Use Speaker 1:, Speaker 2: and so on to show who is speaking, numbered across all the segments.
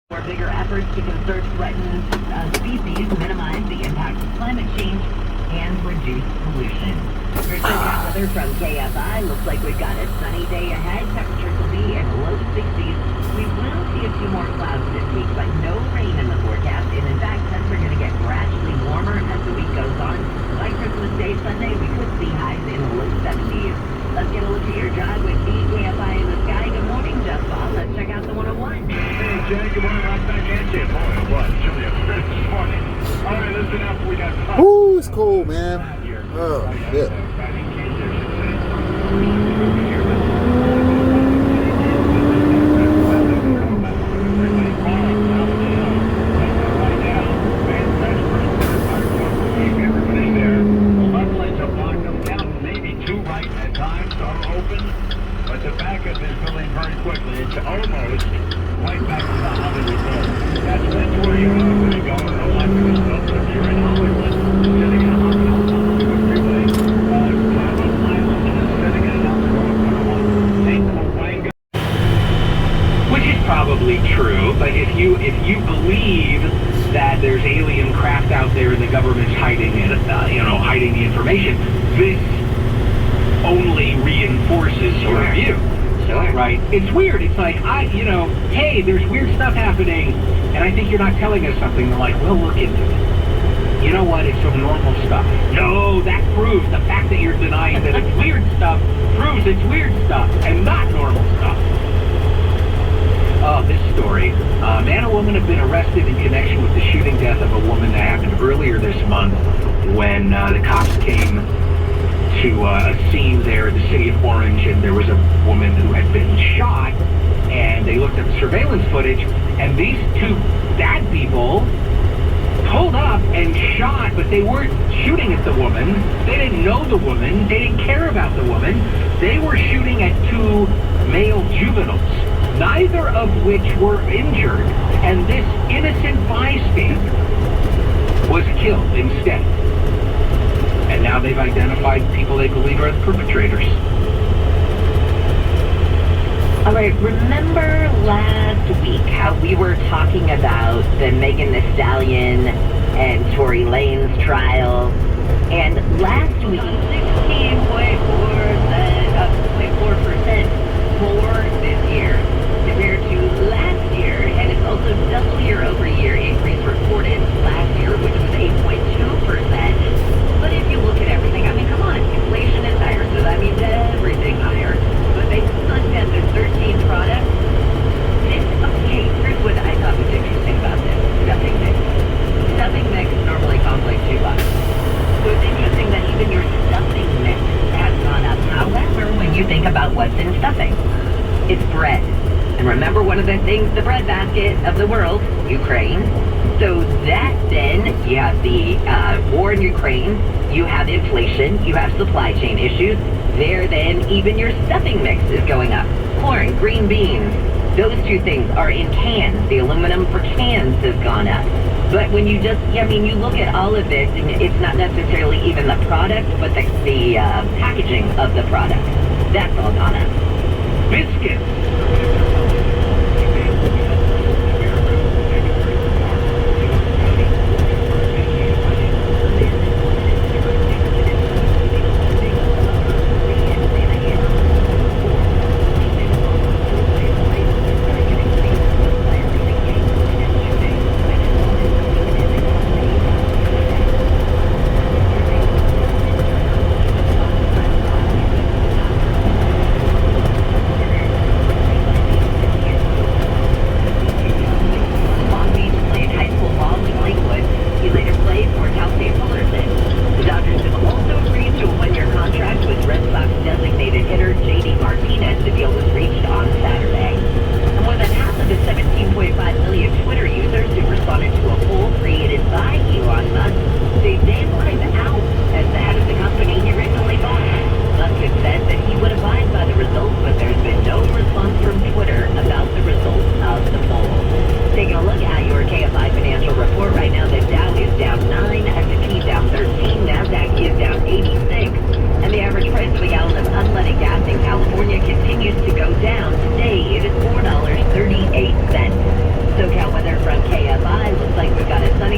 Speaker 1: For bigger efforts to conserve threatened species, minimize the impact of climate change, and reduce pollution. Here's the weather from KFI. Looks like we've got a sunny day ahead. Temperatures will be in the low 60s. We will see a few more clouds this week, but no rain in the forecast. And in fact, temps are going to get gradually warmer as the week goes on. By Christmas Day, Sunday, we could see highs in the low 70s. Let's get a look at your drive with KFI in the sky. Good morning, Jeff Bob. Let's check out the 101.
Speaker 2: Hey, Jay, good morning. I'm back at you. Boy, oh boy, it's really upset this morning. All right, listen up. We got...
Speaker 3: Ooh, it's cold, man. Oh, shit.
Speaker 2: It's almost right back to the Hollywood Bowl. That's where you're going to go. A lot of yourself if you're in Hollywood, sitting in a Hollywood freeway, Long Island, sitting in another road, St. Cahuenga.
Speaker 4: Which is probably true, but if you believe that there's alien craft out there and the government's hiding it, hiding the information, this only reinforces your view. Right? It's weird. It's like, hey, there's weird stuff happening, and I think you're not telling us something. They're like, we'll look into it. You know what? It's some normal stuff. No, that proves the fact that you're denying that it's weird stuff proves it's weird stuff and not normal stuff. Oh, this story. Man and woman have been arrested in connection with the shooting death of a woman that happened earlier this month when the cops came to a scene there in the city of Orange, and there was a woman who had been shot, and they looked at the surveillance footage, and these two bad people pulled up and shot, but they weren't shooting at the woman. They didn't know the woman. They didn't care about the woman. They were shooting at two male juveniles, neither of which were injured, and this innocent bystander was killed instead. And now they've identified people they believe are the perpetrators.
Speaker 1: All right, remember last week how we were talking about the Megan Thee Stallion and Tory Lanez trial? And last week, 16.4% more this year compared to last year. And it's also double year-over-year increase reported last year, which was 8.2%. But if you look at everything, I mean, come on, inflation is higher, so that means everything higher. But they looked at the 13 products. Okay, here's what I thought was interesting about this. Stuffing mix. Stuffing mix normally costs like $2. So it's interesting that even your stuffing mix has gone up. However, when you think about what's in stuffing, it's bread. And remember one of the things, the breadbasket of the world, Ukraine. So that then, you have the war in Ukraine, you have inflation, you have supply chain issues. There then, even your stuffing mix is going up. Corn, green beans, those two things are in cans. The aluminum for cans has gone up. But when you just, you look at all of this, and it's not necessarily even the product, but the packaging of the product. That's all gone up.
Speaker 4: Biscuits.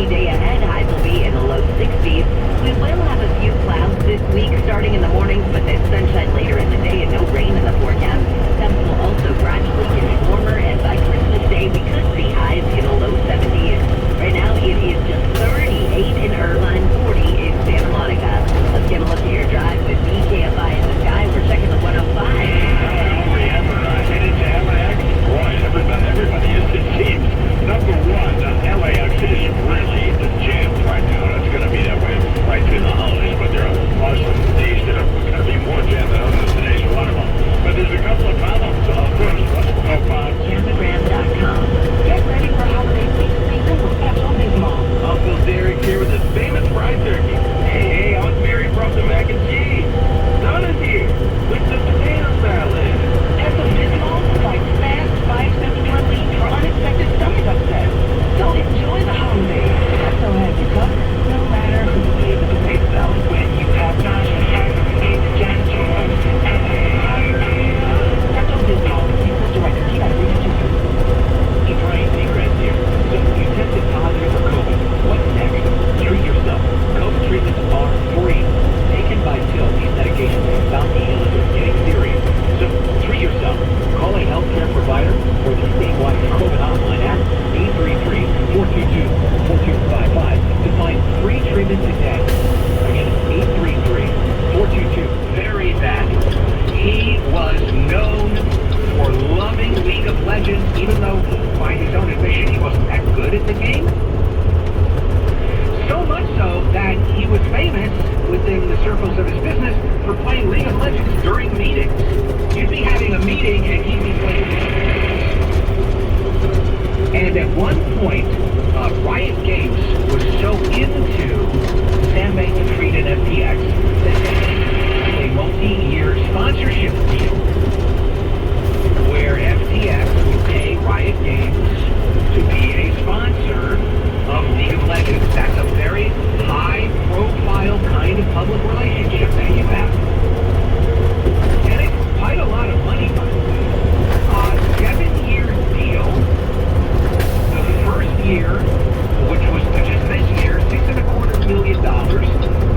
Speaker 1: sunny day ahead. Highs will be in the low 60s. We will have a few clouds this week starting in the mornings, but then sunshine later in the day and no rain in the forecast. Temps will also gradually get warmer, and by Christmas Day we could see highs in the low 70s. Right now it is just 38 in Irvine, 40 in Santa Monica. Let's get a look at your drive with BKFI in the sky. We're checking the 105.
Speaker 2: Headed to LAX? Boy, everybody is, it seems. Number one, LAX is really jammed right now. It's going to be that way right through the holidays, but there are some days that are going to be more jammed than others. Today's one of them. But there's a couple of problems. First, let's go about
Speaker 1: Cameragram.com. Get ready for holiday season with special Bismol.
Speaker 2: Uncle Derek here with his famous fried turkey. Hey, Aunt Mary brought the mac and cheese. Donna's here with the potato salad.
Speaker 1: Pepto Bismol provides fast 5-step relief for unexpected stomach upset. So enjoy the holidays. Pepto has you covered, no matter who made the potato salad. When you have not had a gentle Pepto Bismol equals directed to
Speaker 2: Hey, Brian Seacrest here. So you tested positive for COVID. What's next? Treat yourself. COVID treatments are free. Taken by pill, these medications are about to heal if it's getting serious. So treat yourself. Call a healthcare provider or the statewide COVID hotline at 833-422-4255 to find free treatment today. Again, 833-422. Very bad. He was known for loving League of Legends, even though, by his own admission, he wasn't that good at the game. So much so that he was famous within the circles of his business for playing League of Legends during meetings. You'd be having a meeting and he'd be playing. And at one point, Riot Games was so into Sam Bankman-Fried and FTX that they made a multi-year sponsorship deal where FTX would pay Riot Games to be a sponsor of League of Legends. That's a very high-profile kind of public relationship that you have. And it's quite a lot of money, by the way. 7-year deal. The first year, which was just this year, $6.25 million.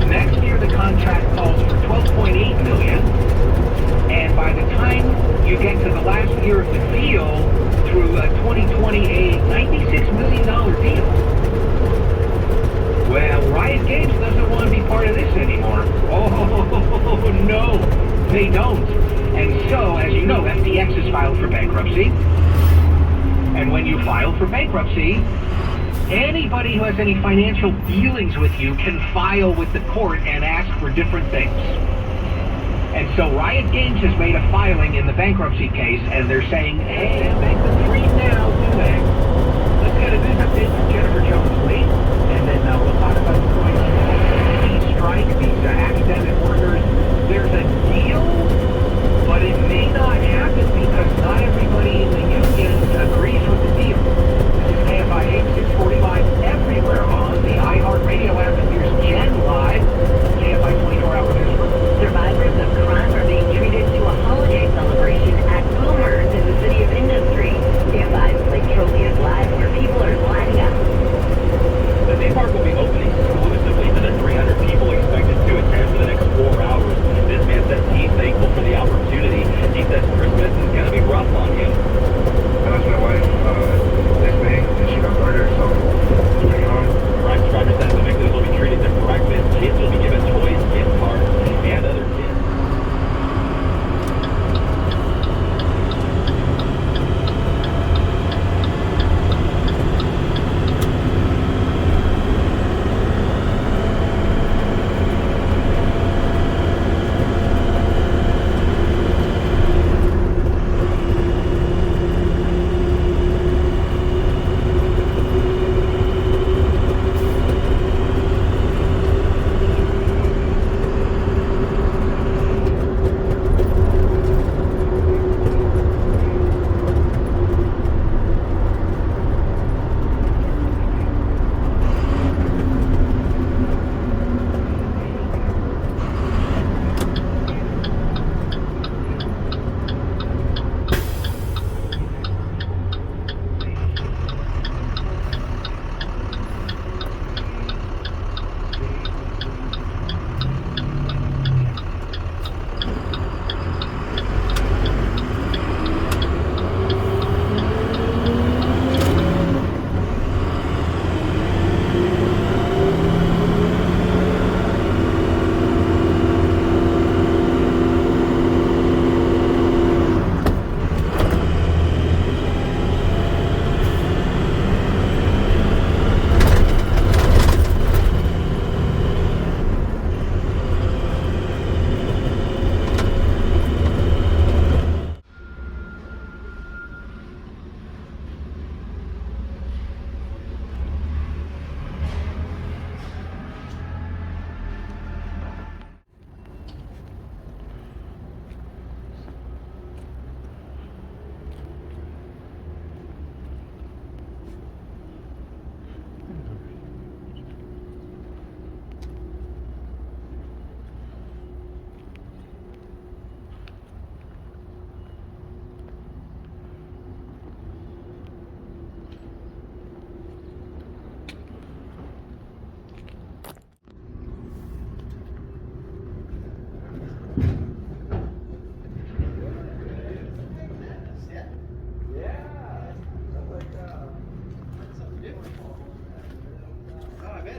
Speaker 2: Next year, the contract calls for $12.8 million. And by the time you get to the last year of the deal, through 2020, a $96 million deal. Well, Riot Games doesn't want to be part of this anymore. Oh, no, they don't. And so, as you know, FTX has filed for bankruptcy. And when you file for bankruptcy, anybody who has any financial dealings with you can file with the court and ask for different things. And so Riot Games has made a filing in the bankruptcy case, and they're saying, hey, make them free now, do they? Let's get a big update from Jennifer Jones-Lee, and then we'll talk about the point strike, these academic workers. There's a deal, but it may not happen because not everybody in the union agrees with the deal. This is KFI 8645 everywhere on the iHeartRadio app, and here's Jen live, KFI 24-hour newsroom.
Speaker 1: Survivors of crime are being treated to a holiday celebration at Boomers in the City of Industry. KFI's Lake Trophy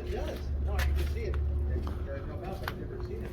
Speaker 2: it does. No, I can just see it. It's come out, but I've never seen it.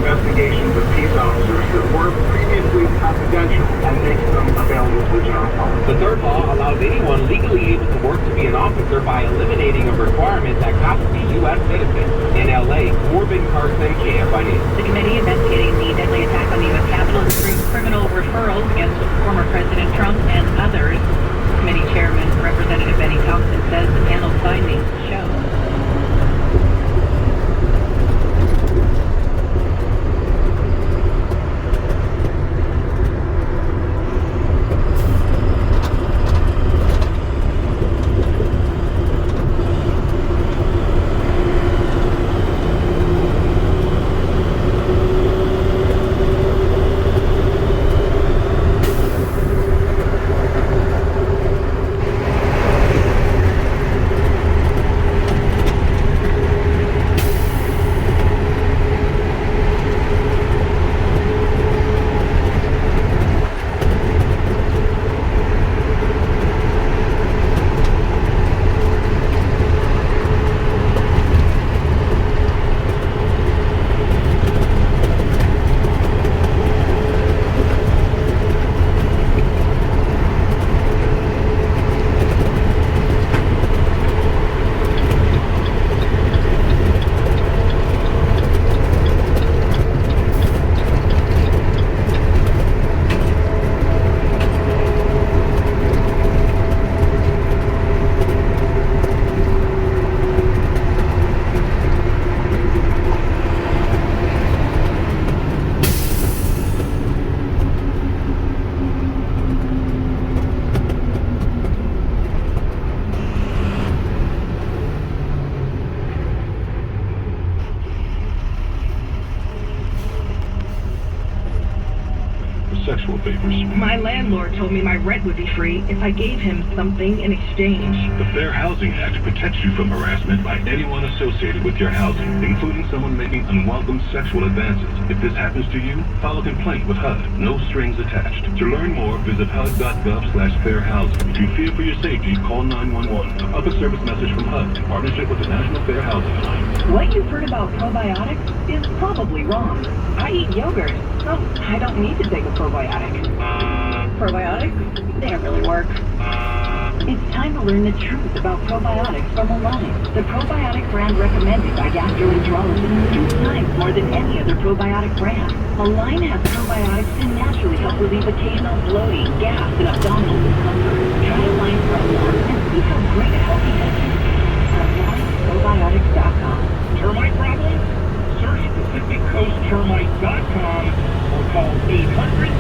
Speaker 4: investigations of peace officers that were previously confidential and makes them available to the general public. The third law allows anyone legally able to work to be an officer by eliminating a requirement that cops be U.S. citizens. In L.A., Corbin Carson, KFI News.
Speaker 1: The committee investigating the deadly attack on the U.S. Capitol has approved criminal referrals against former President Trump and others. Committee Chairman Representative Benny Thompson says the panel's findings show
Speaker 2: favors.
Speaker 1: My landlord told me my rent would be free if I gave him something in exchange.
Speaker 2: The Fair Housing Act protects you from harassment by anyone associated with your housing, including someone making unwelcome sexual advances. If this happens to you, file a complaint with HUD. No strings attached. To learn more, visit HUD.gov/fairhousing. If you fear for your safety, call 911. A public service message from HUD in partnership with the National Fair Housing Alliance.
Speaker 1: What you've heard about probiotics is probably wrong. I eat yogurt, so I don't need to take a probiotic. Probiotics? They don't really work. It's time to learn the truth about probiotics from Align, the probiotic brand recommended by gastroenterologists 2 times more than any other probiotic brand. Align has probiotics to naturally help relieve occasional bloating, gas, and abdominal discomfort. Try Align for a month and see how great a healthy helps. AlignProbiotics.com.
Speaker 2: Termite problem? Search PacificCoastTermite.com or call 800